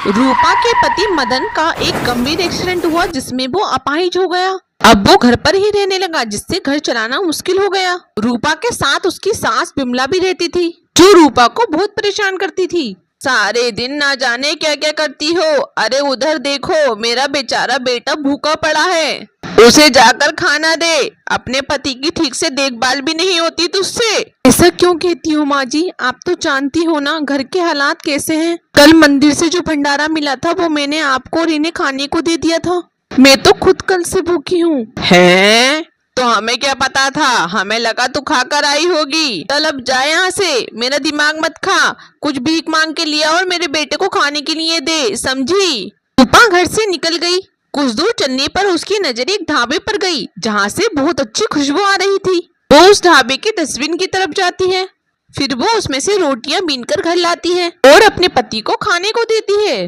रूपा के पति मदन का एक गंभीर एक्सीडेंट हुआ जिसमें वो अपाहिज हो गया। अब वो घर पर ही रहने लगा जिससे घर चलाना मुश्किल हो गया। रूपा के साथ उसकी सास बिमला भी रहती थी जो रूपा को बहुत परेशान करती थी। सारे दिन ना जाने क्या क्या करती हो, अरे उधर देखो मेरा बेचारा बेटा भूखा पड़ा है, उसे जाकर खाना दे। अपने पति की ठीक से देखभाल भी नहीं होती तुझसे। ऐसा क्यों कहती हो माँ जी, आप तो जानती हो ना घर के हालात कैसे हैं। कल मंदिर से जो भंडारा मिला था वो मैंने आपको और इन्हें खाने को दे दिया था। मैं तो खुद कल से भूखी हूँ। हैं? तो हमें क्या पता था, हमें लगा तू खा कर आई होगी। चल अब जा यहाँ से, मेरा दिमाग मत खा। कुछ भीख मांग के लिया और मेरे बेटे को खाने के लिए दे, समझी। रूपा घर से निकल गई। कुछ दूर चलने पर उसकी नजर एक ढाबे पर गई जहाँ से बहुत अच्छी खुशबू आ रही थी। वो उस ढाबे के डस्टबिन की तरफ जाती है, फिर वो उसमें से रोटियां बीनकर घर लाती है और अपने पति को खाने को देती है।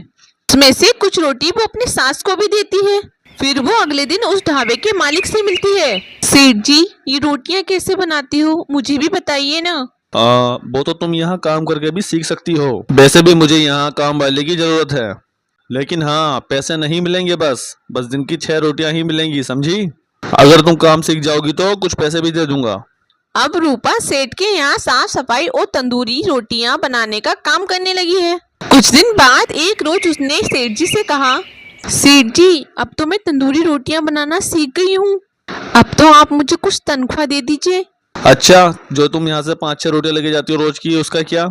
उसमें से कुछ रोटी वो अपनी सास को भी देती है। फिर वो अगले दिन उस ढाबे के मालिक से मिलती है। सेठ जी, ये रोटियां कैसे बनाती हो, मुझे भी बताइए ना। वो तो तुम यहाँ काम करके भी सीख सकती हो। वैसे भी मुझे यहाँ काम वाले की जरूरत है, लेकिन हाँ पैसे नहीं मिलेंगे, बस दिन की 6 रोटियां ही मिलेंगी, समझी। अगर तुम काम सीख जाओगी तो कुछ पैसे भी दे दूंगा। अब रूपा सेठ के यहाँ साफ सफाई और तंदूरी रोटियां बनाने का काम करने लगी है। कुछ दिन बाद एक रोज उसने सेठ जी से कहा, सेठ जी अब तो मैं तंदूरी रोटियां बनाना सीख गई हूँ, अब तो आप मुझे कुछ तनख्वाह दे दीजिए। अच्छा, जो तुम यहाँ से 5-6 रोटियां लेके जाती हो रोज की, उसका क्या?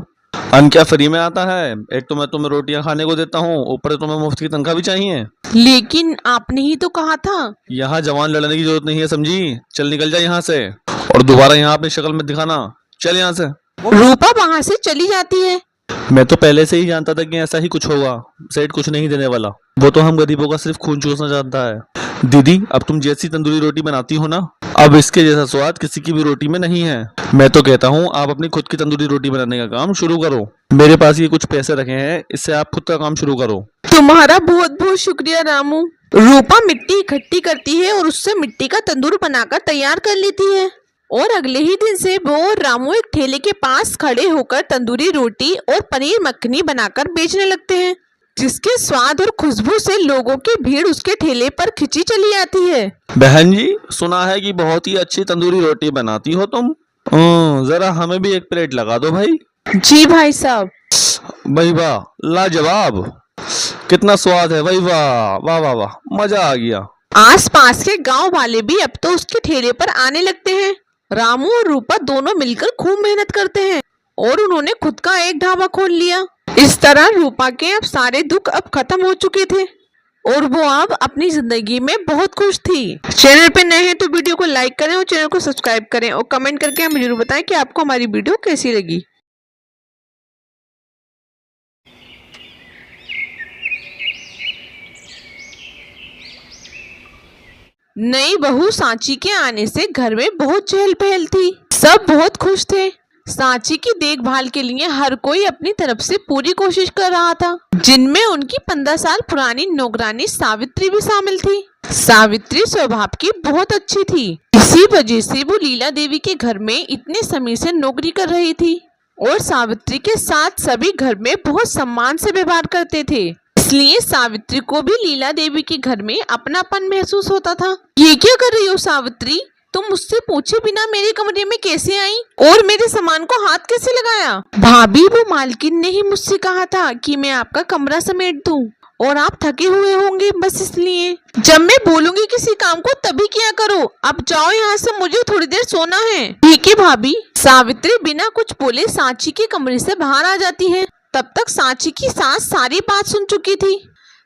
अन्न क्या फ्री में आता है? एक तो मैं तुम्हें रोटियां खाने को देता हूँ, ऊपर से तुम्हें मुफ्त की तनख्वाह भी चाहिए। लेकिन आपने ही तो कहा था। यहाँ जवान लड़ने की जरूरत नहीं है, समझी। चल निकल जा यहाँ से, और दोबारा यहाँ अपनी शक्ल मत दिखाना। चल यहाँ से। रूपा वहाँ से चली जाती है। मैं तो पहले से ही जानता था कि ऐसा ही कुछ होगा। सेठ कुछ नहीं देने वाला, वो तो हम गरीबों का सिर्फ खून चूसना चाहता है। दीदी, अब तुम जैसी तंदूरी रोटी बनाती हो ना, अब इसके जैसा स्वाद किसी की भी रोटी में नहीं है। मैं तो कहता हूँ आप अपनी खुद की तंदूरी रोटी बनाने का काम शुरू करो। मेरे पास ये कुछ पैसे रखे हैं, इससे आप खुद का काम शुरू करो। तुम्हारा बहुत बहुत शुक्रिया रामू। रूपा मिट्टी इकट्ठी करती है और उससे मिट्टी का तंदूर बनाकर तैयार कर लेती है और अगले ही दिन से वो और रामू एक ठेले के पास खड़े होकर तंदूरी रोटी और पनीर मक्खनी बनाकर बेचने लगते हैं, जिसके स्वाद और खुशबू से लोगों की भीड़ उसके ठेले पर खिंची चली आती है। बहन जी, सुना है कि बहुत ही अच्छी तंदूरी रोटी बनाती हो तुम। जरा हमें भी एक प्लेट लगा दो भाई। जी भाई साहब। भाई वाह, लाजवाब, कितना स्वाद है भाई, वाह वाह वाह वाह, मजा आ गया। आस पास के गांव वाले भी अब तो उसके ठेले पर आने लगते हैं। रामू और रूपा दोनों मिलकर खूब मेहनत करते हैं और उन्होंने खुद का एक ढाबा खोल लिया। इस तरह रूपा के अब सारे दुख अब खत्म हो चुके थे और वो अब अपनी जिंदगी में बहुत खुश थी। चैनल पे नए हैं तो वीडियो को लाइक करें और चैनल को सब्सक्राइब करें और कमेंट करके हमें जरूर बताएं कि आपको हमारी वीडियो कैसी लगी। नई बहू सांची के आने से घर में बहुत चहल पहल थी। सब बहुत खुश थे। सांची की देखभाल के लिए हर कोई अपनी तरफ से पूरी कोशिश कर रहा था, जिनमें उनकी 15 साल पुरानी नौकरानी सावित्री भी शामिल थी। सावित्री स्वभाव की बहुत अच्छी थी, इसी वजह से वो लीला देवी के घर में इतने समय से नौकरी कर रही थी और सावित्री के साथ सभी घर में बहुत सम्मान से व्यवहार करते थे। इसलिए सावित्री को भी लीला देवी के घर में अपनापन महसूस होता था। ये क्या कर रही हो सावित्री, तुम मुझसे पूछे बिना मेरे कमरे में कैसे आई और मेरे सामान को हाथ कैसे लगाया? भाभी, वो मालकिन ने ही मुझसे कहा था कि मैं आपका कमरा समेट दूं और आप थके हुए होंगे, बस इसलिए। जब मैं बोलूंगी किसी काम को तभी किया करो। अब जाओ यहाँ से, मुझे थोड़ी देर सोना है। ठीक है भाभी। सावित्री बिना कुछ बोले सांची के कमरे से बाहर आ जाती है। तब तक सांची की सास सारी बात सुन चुकी थी।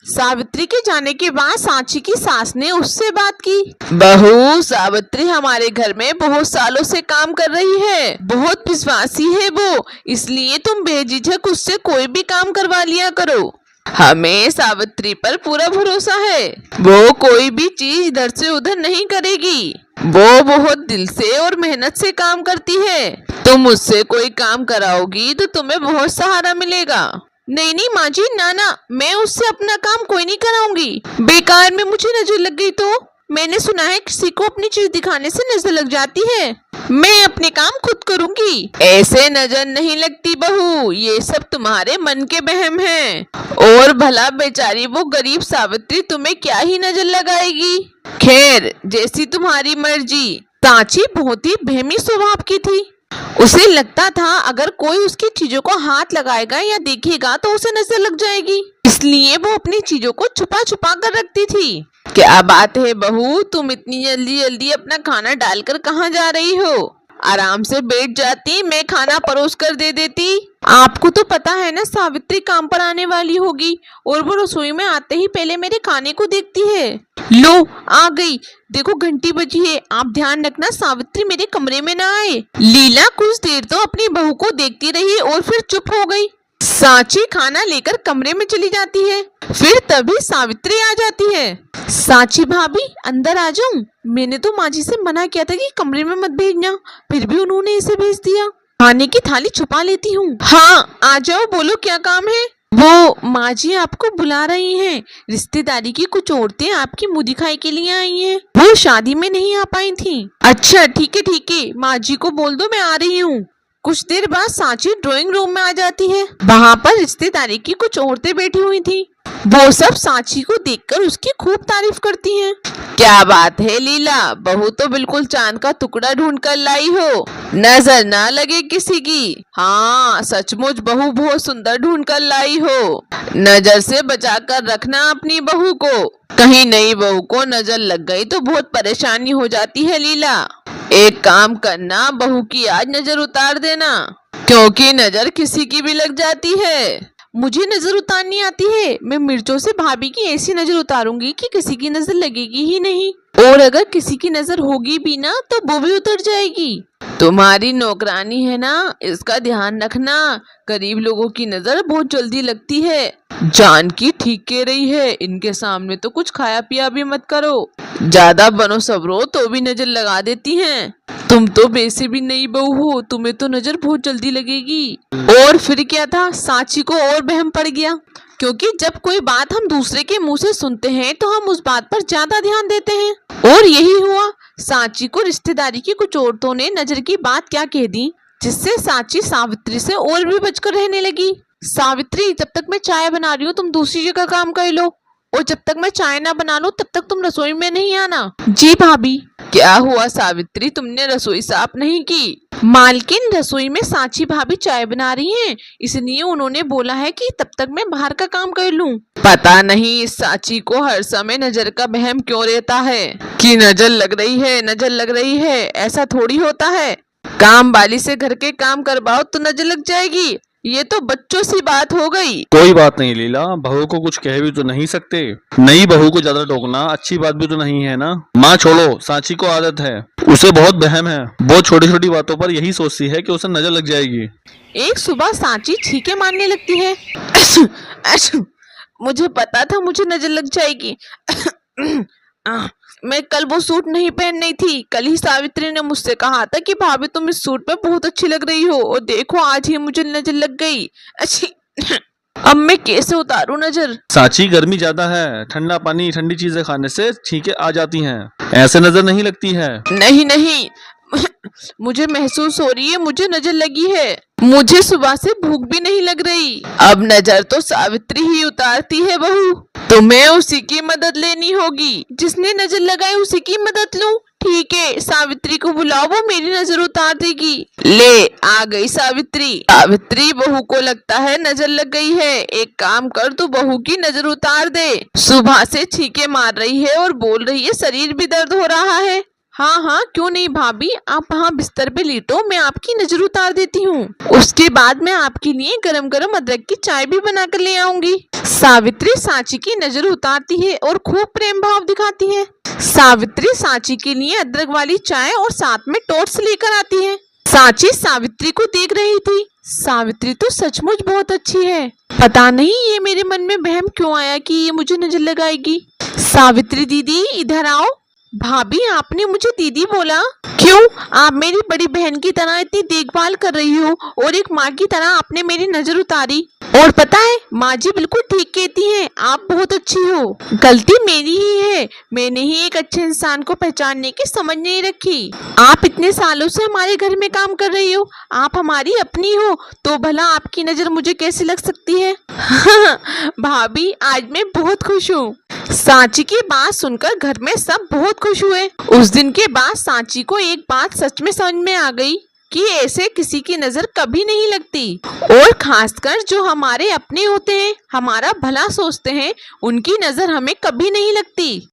सावित्री के जाने के बाद सांची की सास ने उससे बात की। बहू, सावित्री हमारे घर में बहुत सालों से काम कर रही है, बहुत विश्वासी है वो, इसलिए तुम बेझिझक उससे कोई भी काम करवा लिया करो। हमें सावित्री पर पूरा भरोसा है, वो कोई भी चीज इधर से उधर नहीं करेगी। वो बहुत दिल से और मेहनत से काम करती है। तुम उससे कोई काम कराओगी तो तुम्हें बहुत सहारा मिलेगा। नहीं नहीं माँ जी, ना, मैं उससे अपना काम कोई नहीं कराऊंगी। बेकार में मुझे नजर लग गई तो? मैंने सुना है किसी को अपनी चीज दिखाने से नजर लग जाती है। मैं अपने काम खुद करूंगी। जाएगी। ऐसे नजर नहीं लगती बहू, ये सब तुम्हारे मन के वहम हैं। और भला बेचारी वो गरीब सावित्री तुम्हें क्या ही नजर लगाएगी। खैर, जैसी तुम्हारी मर्जी। सांची बहुत ही बेहमी स्वभाव की थी। उसे लगता था अगर कोई उसकी चीजों को हाथ लगाएगा या देखेगा तो उसे नजर लग जाएगी, इसलिए वो अपनी चीजों को छुपा छुपा कर रखती थी। क्या बात है बहू, तुम इतनी जल्दी जल्दी अपना खाना डालकर कहाँ जा रही हो? आराम से बैठ जाती, मैं खाना परोस कर दे देती। आपको तो पता है ना सावित्री काम पर आने वाली होगी और वो रसोई में आते ही पहले मेरे खाने को देखती है। लो आ गई, देखो घंटी बजी है। आप ध्यान रखना सावित्री मेरे कमरे में ना आए। लीला कुछ देर तो अपनी बहू को देखती रही और फिर चुप हो गई। सांची खाना लेकर कमरे में चली जाती है, फिर तभी सावित्री आ जाती है। सांची भाभी अंदर आ जाऊं? मैंने तो माँ जी से मना किया था कि कमरे में मत भेजना, फिर भी उन्होंने इसे भेज दिया। खाने की थाली छुपा लेती हूँ। हाँ आ जाओ, बोलो क्या काम है? वो माँ जी आपको बुला रही हैं। रिश्तेदारी की कुछ औरतें आपकी मुँह दिखाई के लिए आई हैं। वो शादी में नहीं आ पाई थी। अच्छा ठीक है, माँ जी को बोल दो मैं आ रही हूँ। कुछ देर बाद सांची ड्राइंग रूम में आ जाती है। वहाँ पर रिश्तेदारी की कुछ औरतें बैठी हुई थी। वो सब सांची को देखकर उसकी खूब तारीफ करती हैं। क्या बात है लीला, बहू तो बिल्कुल चांद का टुकड़ा ढूंढ कर लाई हो, नजर ना लगे किसी की। हाँ सचमुच बहू बहुत सुंदर ढूंढ कर लाई हो। नजर से बचा कर रखना अपनी बहू को, कहीं नई बहू को नजर लग गई तो बहुत परेशानी हो जाती है लीला। एक काम करना, बहू की आज नजर उतार देना, क्योंकि नजर किसी की भी लग जाती है। मुझे नजर उतारनी आती है, मैं मिर्चों से भाभी की ऐसी नजर उतारूंगी कि किसी की नजर लगेगी ही नहीं, और अगर किसी की नजर होगी भी ना तो वो भी उतर जाएगी। तुम्हारी नौकरानी है ना, इसका ध्यान रखना। गरीब लोगों की नजर बहुत जल्दी लगती है। जान की ठीक कह रही है, इनके सामने तो कुछ खाया पिया भी मत करो, ज्यादा बनो सबरो तो भी नजर लगा देती हैं। तुम तो वैसे भी नई बहू हो, तुम्हें तो नजर बहुत जल्दी लगेगी। और फिर क्या था, सांची को और वहम पड़ गया, क्योंकि जब कोई बात हम दूसरे के मुंह से सुनते हैं तो हम उस बात पर ज्यादा ध्यान देते हैं, और यही हुआ। सांची को रिश्तेदारी की कुछ औरतों ने नजर की बात क्या कह दी, जिससे सांची सावित्री से और भी बचकर रहने लगी। सावित्री, जब तक मैं चाय बना रही हूँ तुम दूसरी जगह काम कर लो, और जब तक मैं चाय ना बना लूं तब तक तुम रसोई में नहीं आना। जी भाभी। क्या हुआ सावित्री, तुमने रसोई साफ नहीं की? मालकिन, रसोई में सांची भाभी चाय बना रही हैं, इसलिए उन्होंने बोला है कि तब तक मैं बाहर का काम कर लूं। पता नहीं इस सांची को हर समय नजर का वहम क्यों रहता है कि नजर लग रही है, ऐसा थोड़ी होता है। काम वाली से घर के काम करवाओ तो नजर लग जाएगी, ये तो बच्चों सी बात हो गई। कोई बात नहीं लीला, बहू को कुछ कह भी तो नहीं सकते। नई बहू को ज्यादा टोकना अच्छी बात भी तो नहीं है ना। माँ छोड़ो, सांची को आदत है, उसे बहुत वहम है, बहुत छोटी छोटी बातों पर यही सोचती है कि उसे नजर लग जाएगी। एक सुबह सांची छींके मारने लगती है। मुझे पता था मुझे नजर लग जाएगी। मैं कल वो सूट नहीं पहननी थी, कल ही सावित्री ने मुझसे कहा था कि भाभी तुम इस सूट पे बहुत अच्छी लग रही हो, और देखो आज ही मुझे नजर लग गई। अच्छी अब मैं कैसे उतारूं नजर? सांची, गर्मी ज्यादा है, ठंडा पानी ठंडी चीजें खाने से छींके आ जाती हैं, ऐसे नजर नहीं लगती है। नहीं मुझे महसूस हो रही है मुझे नजर लगी है। मुझे सुबह से भूख भी नहीं लग रही। अब नजर तो सावित्री ही उतारती है बहू, तुम्हें उसी की मदद लेनी होगी। जिसने नजर लगाई उसी की मदद लूं? ठीक है, सावित्री को बुलाओ, वो मेरी नजर उतार देगी। ले आ गई सावित्री। सावित्री, बहू को लगता है नजर लग गई है, एक काम कर तू बहू की नजर उतार दे। सुबह से छींके मार रही है और बोल रही है शरीर भी दर्द हो रहा है। हाँ क्यों नहीं भाभी, आप वहाँ बिस्तर पे लेटो, मैं आपकी नजर उतार देती हूँ। उसके बाद मैं आपके लिए गरम गरम अदरक की चाय भी बना कर ले आऊंगी। सावित्री सांची की नजर उतारती है और खूब प्रेम भाव दिखाती है। सावित्री सांची के लिए अदरक वाली चाय और साथ में टोस्ट लेकर आती है। सांची सावित्री को देख रही थी। सावित्री तो सचमुच बहुत अच्छी है, पता नहीं ये मेरे मन में वहम क्यों आया कि ये मुझे नजर लगाएगी। सावित्री दीदी इधर आओ। भाभी, आपने मुझे दीदी बोला? क्यों, आप मेरी बड़ी बहन की तरह इतनी देखभाल कर रही हो और एक माँ की तरह आपने मेरी नजर उतारी। और पता है माँ जी बिल्कुल ठीक कहती हैं, आप बहुत अच्छी हो। गलती मेरी ही है, मैंने ही एक अच्छे इंसान को पहचानने की समझ नहीं रखी। आप इतने सालों से हमारे घर में काम कर रही हो, आप हमारी अपनी हो, तो भला आपकी नजर मुझे कैसे लग सकती है? भाभी आज मैं बहुत खुश हूँ। सांची की बात सुनकर घर में सब बहुत खुश हुए। उस दिन के बाद सांची को एक बात सच में समझ में आ गई कि ऐसे किसी की नजर कभी नहीं लगती, और खासकर जो हमारे अपने होते हैं, हमारा भला सोचते हैं, उनकी नजर हमें कभी नहीं लगती।